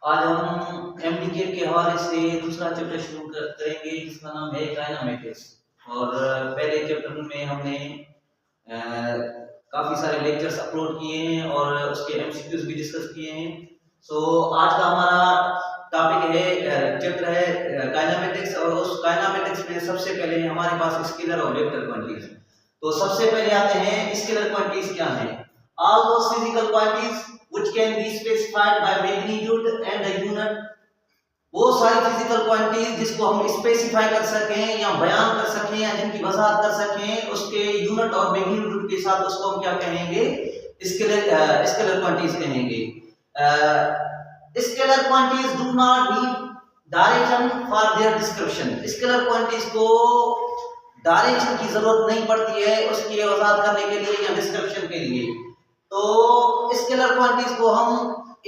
आज हम एमडीके के हवाले से दूसरा चैप्टर शुरू करेंगे जिसका नाम है काइनेमेटिक्स। और पहले चैप्टर में हमने काफ़ी सारे लेक्चर्स अपलोड किए हैं और उसके एमसीक्यूज भी डिस्कस किए हैं। सो आज का हमारा टॉपिक है चैप्टर है काइनेमेटिक्स। और उस काइनेमेटिक्स में सबसे पहले हमारे पास स्केलर और वेक्टर क्वांटिटीज। तो सबसे पहले आते हैं स्केलर क्वांटिटीज क्या है। All those physical quantities which can be specified by magnitude and a unit, वो सारी फिजिकल क्वांटिटीज जिसको हम स्पेसिफाई कर सकें या बयान कर सकें या जिनकी वजाहत कर सकें उसके यूनिट और मैग्नीट्यूड के साथ उसको हम क्या कहेंगे, स्केलर क्वांटिटीज कहेंगे। Scalar quantities do not need direction for their description. Scalar quantities को डायरेक्शन की जरूरत नहीं पड़ती है उसकी वजाहत करने के लिए या डिस्क्रिप्शन के लिए। तो स्केलर क्वांटिटीज को हम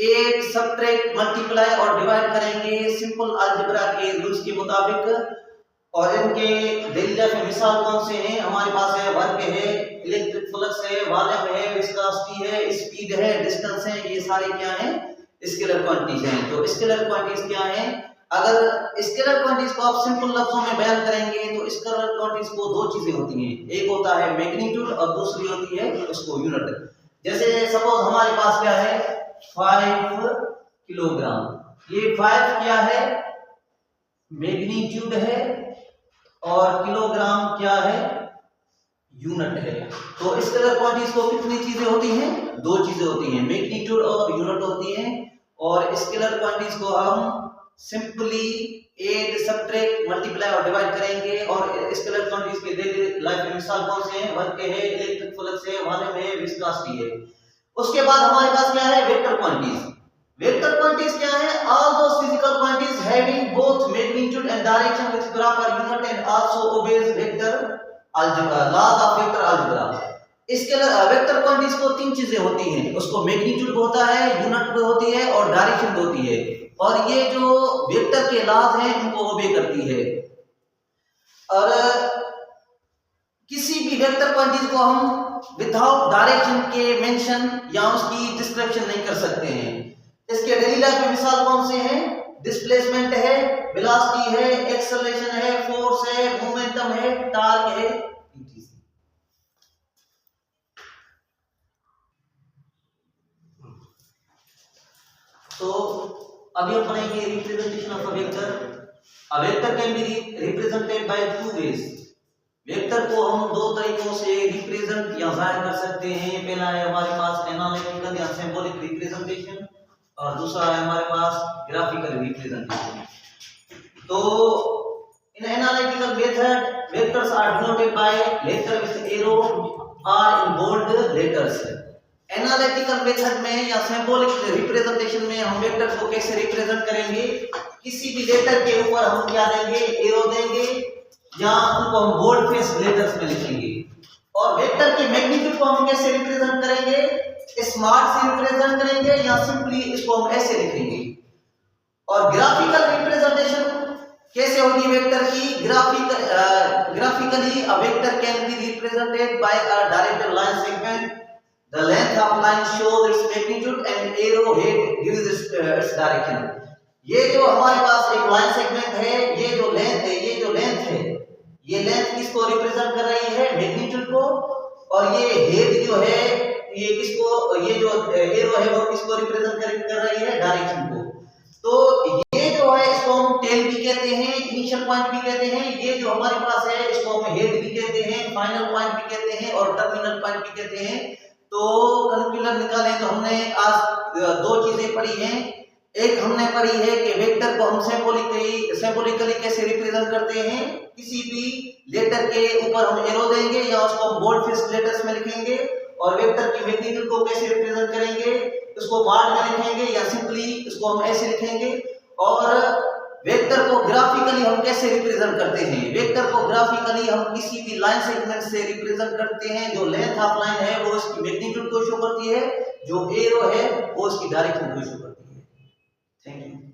ऐड, सबट्रैक्ट, मल्टीप्लाई और डिवाइड करेंगे सिंपल अलजेब्रा के रूल्स के मुताबिक। और इनके डेली लाइफ में मिसाल कौन से हैं हमारे पास है, वर्क है, इलेक्ट्रिक फ्लक्स है, वॉल्यूम है, विस्कोसिटी है, स्पीड है, डिस्टेंस है, ये सारे क्या हैं, स्केलर क्वांटिटीज हैं। तो स्केलर क्वांटिटीज क्या हैं, अगर स्केलर क्वांटिटीज को आप सिंपल लफ्जों में बयान करेंगे तो स्केलर क्वांटिटीज को दो चीजें होती हैं, एक होता है मैग्नीट्यूड और दूसरी होती है उसको यूनिट। जैसे सपोज हमारे पास क्या है 5 किलोग्राम। ये 5 क्या है, मैग्नीट्यूड है, और किलोग्राम क्या है, यूनिट है। तो स्केलर क्वांटिटीज को कितनी चीजें होती हैं, दो चीजें होती हैं, मैग्नीट्यूड और यूनिट होती हैं। और स्केलर क्वांटिटीज को हम सिंपली ऐड, सबट्रैक्ट, मल्टीप्लाई और डिवाइड करेंगे। और स्केलर क्वांटिटीज के डेली लाइफ में मिसाल कौन से हैं, वर्क है, इलेक्ट्रिक फ्लक्स है, वॉल्यूम है, विस्कोसिटी है। उसके बाद हमारे पास क्या है, वेक्टर क्वांटिटीज। वेक्टर क्वांटिटीज क्या है, all those physical quantities having both magnitude and direction with proper unit and also obeys vector algebra, laws of vector algebra. इसके वेक्टर क्वांटिटीज को तीन चीजें होती हैं, उसको मैग्नीट्यूड होता है, यूनिट भी होती है और डायरेक्शन भी होती है। और ये जो वेक्टर के लॉज हैं इनको ओबे करती है। और किसी भी वेक्टर क्वांटिटीज को हम विदाउट डायरेक्शन के मेंशन या उसकी डिस्क्रिप्शन नहीं कर सकते हैं। इसके डेली लाइफ में मिसाल कौन से हैं, डिस्प्लेसमेंट है, वेलोसिटी है, एक्सेलरेशन है, फोर्स है, मोमेंटम है, टॉर्क है, तो अभी हम पढ़ेंगे representation of a vector. A vector can be represented by two ways. Vector को हम दो तरीकों से रिप्रेजेंट या जाहिर कर सकते हैं। पहला है हमारे पास एनालिटिकल या सिंबॉलिक रिप्रेजेंटेशन और दूसरा है हमारे पास ग्राफिकल रिप्रेजेंटेशन। तो in analytical method vectors are denoted by letter with arrow और in bold letters. Analytical method में या सिंबॉलिक रिप्रेजेंटेशन में हम वेक्टर को कैसे रिप्रेजेंट करेंगे, किसी भी लेटर के ऊपर हम क्या देंगे, एरो देंगे या उनको हम बोल्ड फेस लेटर्स में लिखेंगे। और वेक्टर के मैग्नीट्यूड को हम कैसे रिप्रेजेंट करेंगे, स्मॉल से रिप्रेजेंट करेंगे या सिंपली इसको हम ऐसे लिखेंगे। और ग्राफिकल रिप्रेजेंटेशन कैसे होगी वेक्टर की, graphically a vector can be represented bye a direct line segment. The length of line shows its magnitude and arrowhead gives its direction. ये जो हमारे पास एक लाइन सेगमेंट है, ये जो लेंथ है, ये लेंथ किसको रिप्रेजेंट कर रही है, मैग्नीट्यूड को। और ये हेड जो है ये किसको, ये जो एरो है वो किसको रिप्रेजेंट कर रही है, डायरेक्शन को। तो ये जो है इसको हम टेल भी कहते हैं, इनिशियल पॉइंट भी कहते हैं। ये जो हमारे पास है इसको हम हेड भी कहते हैं, फाइनल पॉइंट भी कहते हैं और टर्मिनल पॉइंट भी कहते हैं। तो कंक्लूजन निकालें तो हमने आज दो चीजें पढ़ी हैं। एक हमने पढ़ी है कि वेक्टर को हम सिंबॉलिकली कैसे रिप्रेजेंट करते हैं, किसी भी लेटर के ऊपर हम एरो देंगे या उसको हम बोल्ड फेस लेटर्स में लिखेंगे। और वेक्टर की मैग्नीट्यूड को कैसे रिप्रेजेंट करेंगे, उसको बार में लिखेंगे या सिंपली इसको हम ऐसे लिखेंगे। और वेक्टर को ग्राफिकली हम कैसे रिप्रेजेंट करते हैं, वेक्टर को ग्राफिकली हम किसी भी लाइन सेगमेंट से रिप्रेजेंट करते हैं। जो लेंथ ऑफ लाइन है वो इसकी मैग्नीट्यूड को शो करती है, जो एरो है वो इसकी डायरेक्शन को शो करती है। Thank you.